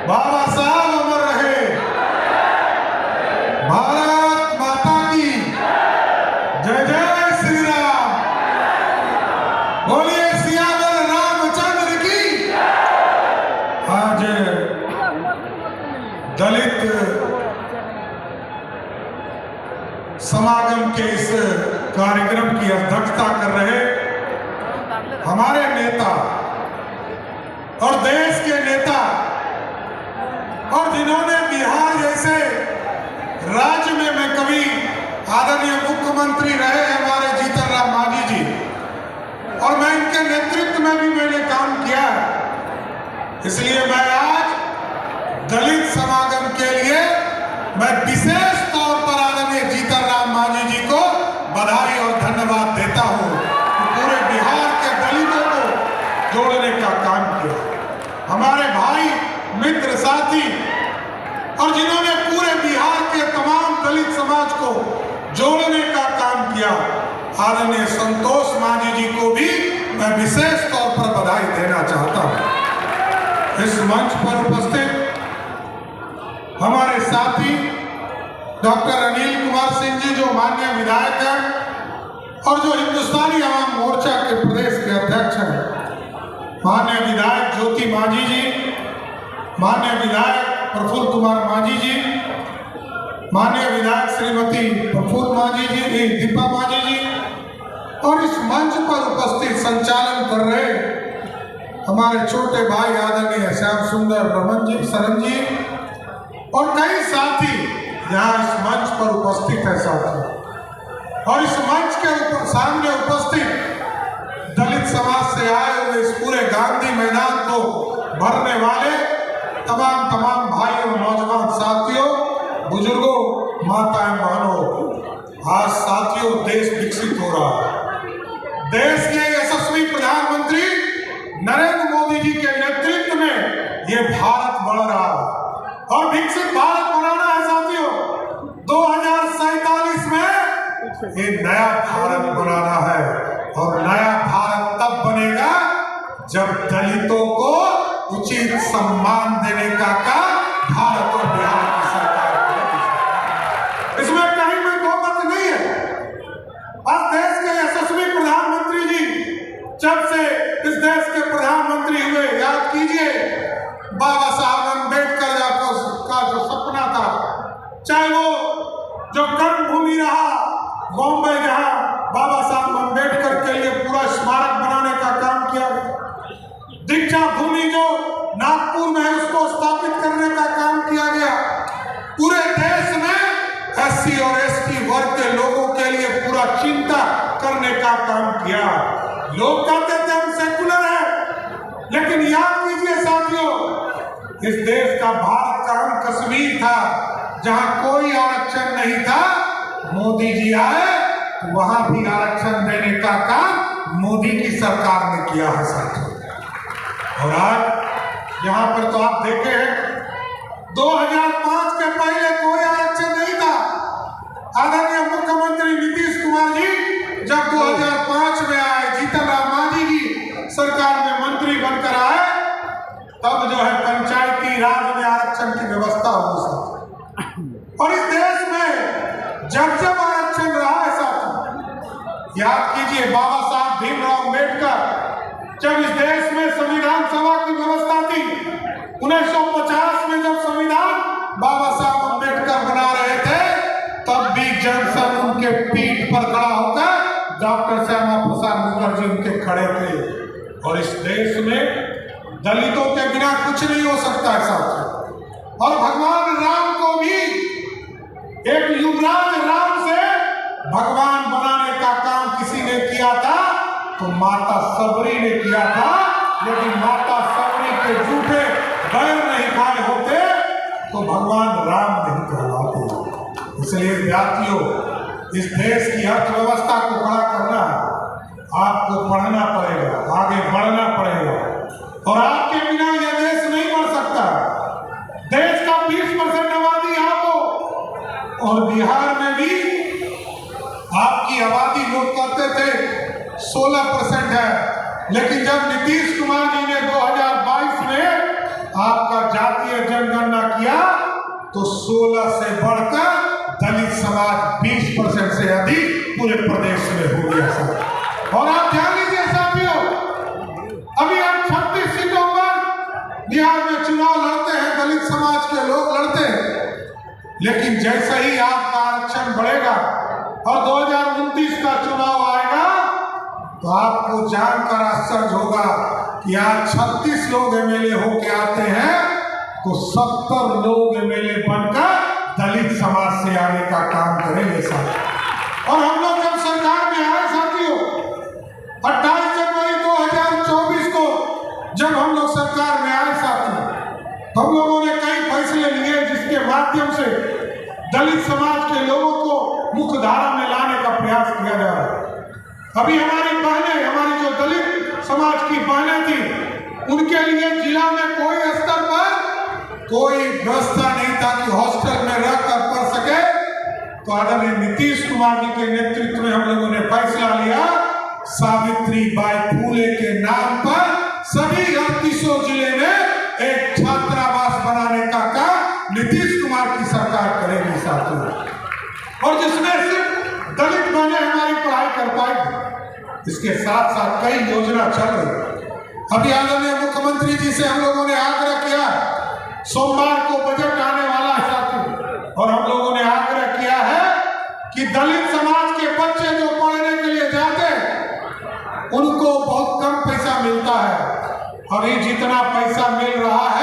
बाबा साहब अमर रहे। भारत माता की जय जय श्री राम। बोलिए सियावर रामचंद्र की। आज दलित समागम के इस कार्यक्रम की अध्यक्षता कर रहे हमारे नेता और देश के नेता और जिन्होंने बिहार जैसे राज्य में मैं कभी आदरणीय मुख्यमंत्री रहे हमारे जीतन राम मांझी जी, और मैं इनके नेतृत्व में भी मैंने काम किया है। इसलिए मैं आज दलित समागम के लिए मैं विशेष तौर पर आदरणीय जीतन राम मांझी जी को बधाई और धन्यवाद देता हूं। पूरे बिहार के दलितों को जोड़ने का काम किया, हमारे भाई मित्र साथी और जिन्होंने पूरे बिहार के तमाम दलित समाज को जोड़ने का काम किया, आदरणीय संतोष मांझी जी को भी मैं विशेष तौर पर बधाई देना चाहता हूं। इस मंच पर उपस्थित हमारे साथी डॉक्टर अनिल कुमार सिंह जी जो माननीय विधायक हैं और जो हिंदुस्तानी आवाम मोर्चा के प्रदेश के अध्यक्ष हैं, माननीय विधायक ज्योति मांझी जी, माननीय विधायक प्रफुल्ल कुमार मांझी जी, माननीय विधायक श्रीमती प्रफुल्ल मांझी जी, दीपा मांझी जी, और इस मंच पर उपस्थित संचालन कर रहे हमारे छोटे भाई आदरणीय श्याम सुंदर रमन जी, शरण जी और कई साथी यहाँ इस मंच पर उपस्थित है साथी। और इस मंच के सामने उपस्थित दलित समाज से आए हुए इस पूरे गांधी मैदान को भरने वाले तमाम भाई और नौजवान साथियों, बुजुर्गों, माताएं, बहनों, आज साथियों देश विकसित हो रहा है। देश के यशस्वी प्रधानमंत्री नरेंद्र मोदी जी के नेतृत्व में ये भारत बढ़ रहा है और विकसित भारत बनाना है साथियों। 2047 में ये नया भारत बनाना है और नया भारत तब बनेगा जब दलितों को उचित सम्मान देने का काम भारत और बिहार की सरकार करेगी। इसमें कहीं में दो मत नहीं है। आज देश के यशस्वी प्रधानमंत्री जी जब से इस देश के प्रधानमंत्री हुए, याद कीजिए बाबा साहब अम्बेडकर का जो सपना था, चाहे वो जो कर्मभूमि रहा बॉम्बे, जहां बाबा साहब अम्बेडकर के लिए पूरा स्मारक बनाने का काम किया, दीक्षा भूमि जो नागपुर में है उसको स्थापित करने का काम किया गया, पूरे देश में एससी और एसटी वर्ग के लोगों के लिए पूरा चिंता करने का काम किया। लोग कहते थे हम सेकुलर है, लेकिन याद कीजिए साथियों, इस देश का भारत का हम कश्मीर था जहां कोई आरक्षण नहीं था। मोदी जी आए तो वहां भी आरक्षण देने का काम मोदी की सरकार ने किया है साथियों। और आज यहाँ पर तो आप देखे हैं 2005 के पहले कोई आरक्षण नहीं था। आदरणीय मुख्यमंत्री नीतीश कुमार जी जब 2005 में आए, जीतन राम मांझी जी सरकार में मंत्री बनकर आए, तब जो है पंचायती राज में आरक्षण की व्यवस्था हो सकती। और इस देश में जब आरक्षण रहा है साथ, याद कीजिए बाबा साहब भीमराव अम्बेडकर जब इस देश में संविधान सभा की व्यवस्था थी, 1950 में जब संविधान बाबा साहब अम्बेडकर बना रहे थे, तब भी जॉनसन उनके पीठ पर खड़ा होकर डॉक्टर श्यामा प्रसाद मुखर्जी उनके खड़े थे। और इस देश में दलितों के बिना कुछ नहीं हो सकता है साथियों। और भगवान राम को भी एक युवराज राम से भगवान बनाने का काम किसी ने किया था तो माता सबरी ने किया था, लेकिन माता सबरी के झूठे बैर नहीं खाए होते तो भगवान राम नहीं कहलाते। इसलिए जातियों, इस देश की अर्थव्यवस्था को खड़ा करना आपको पढ़ना पड़ेगा, आगे बढ़ना पड़ेगा, और आपके बिना यह देश नहीं बढ़ सकता। देश का 20% आबादी आप हो, और बिहार में भी आपकी आबादी लोग कहते थे 16% है, लेकिन जब नीतीश कुमार जी ने 2000 जातीय जनगणना किया तो 16 से बढ़कर दलित समाज 20% से अधिक पूरे प्रदेश में हो गया सर। और आप ध्यान लीजिए साथियों, अभी हम 36 सीटों पर बिहार में चुनाव लड़ते हैं, दलित समाज के लोग लड़ते हैं, लेकिन जैसे ही आपका आरक्षण बढ़ेगा और 2029 का चुनाव आएगा तो आपको जानकर आश्चर्य होगा कि आज 36 लोग एमएलए होके आते हैं तो 70 लोग एमएलए बनकर दलित समाज से आने का काम करेंगे साथ। और हम लोग जब सरकार में आए साथियों, 28 जनवरी 2024 को जब हम लोग सरकार में आए साथियों, हम लोगों ने कई फैसले लिए जिसके माध्यम से दलित समाज के लोगों को मुख्य धारा में लाने का प्रयास किया जा रहा है। अभी हमारी बहनें, हमारी जो दलित समाज की बहनें थी, उनके लिए जिला में कोई स्तर पर कोई व्यवस्था नहीं था कि हॉस्टल में रहकर पढ़ सके। तो आदरणीय नीतीश कुमार जी के नेतृत्व में हम लोगों ने फैसला लिया, सावित्रीबाई फूले के नाम पर सभी 38 जिले में एक छात्रावास बनाने का काम नीतीश कुमार की सरकार करेगी साथियों, और जिसमें सिर्फ दलित बहनें हमारी पढ़ाई कर पाएगी। इसके साथ साथ कई योजना चल रही। अभी आदरणीय मुख्यमंत्री जी से हम लोगों ने आग्रह किया, सोमवार को बजट आने वाला है साथियों, और हम लोगों ने आग्रह किया है कि दलित समाज के बच्चे जो पढ़ने के लिए जाते हैं उनको बहुत कम पैसा मिलता है। अभी जितना पैसा मिल रहा है